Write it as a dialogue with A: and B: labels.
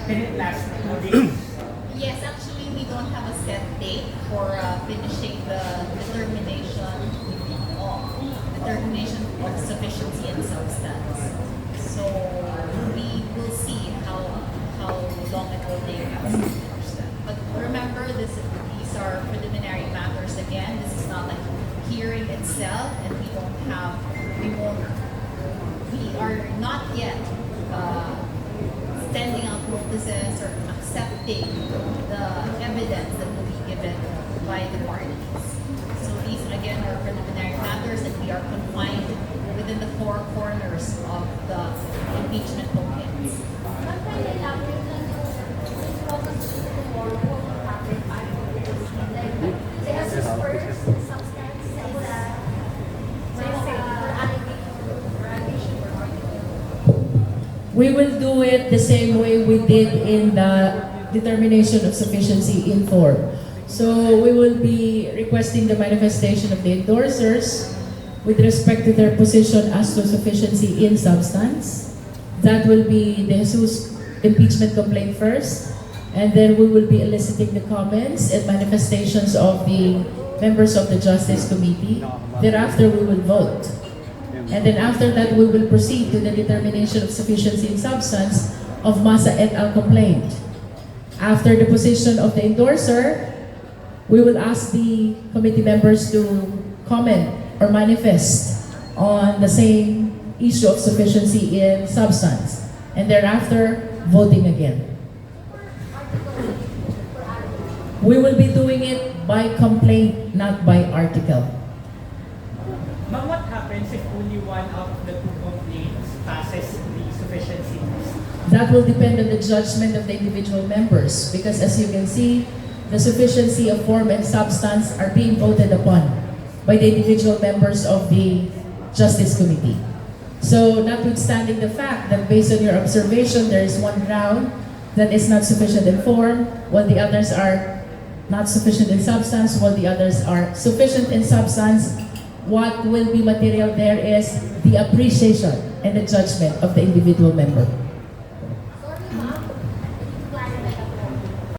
A: Can it last 2 days?
B: Yes, actually, we don't have a set date for finishing the determination of sufficiency and substance. So we will see how long it will take us to finish that. But remember, these are preliminary matters. Again, this is not like hearing itself, and we are not yet sending out notices or accepting the evidence that will be given by the parties. So these again are preliminary matters, and we are confined within the four corners of the impeachment complaints.
C: We will do it the same way we did in the determination of sufficiency in form. So we will be requesting the manifestation of the endorsers with respect to their position as to sufficiency in substance. That will be the Jesus impeachment complaint first, and then we will be eliciting the comments and manifestations of the members of the Justice Committee. Thereafter, we will vote. And then after that, we will proceed to the determination of sufficiency in substance of Masa et al. Complaint. After the position of the endorser, we will ask the committee members to comment or manifest on the same issue of sufficiency in substance. And thereafter, voting again. We will be doing it by complaint, not by article.
A: Ma'am, what happens if only one out of the 2 complaints passes the sufficiency test?
C: That will depend on the judgment of the individual members, because as you can see, the sufficiency of form and substance are being voted upon by the individual members of the Justice Committee. So notwithstanding the fact that based on your observation, there is one ground that is not sufficient in form, while the others are not sufficient in substance, while the others are sufficient in substance, what will be material there is the appreciation and the judgment of the individual member.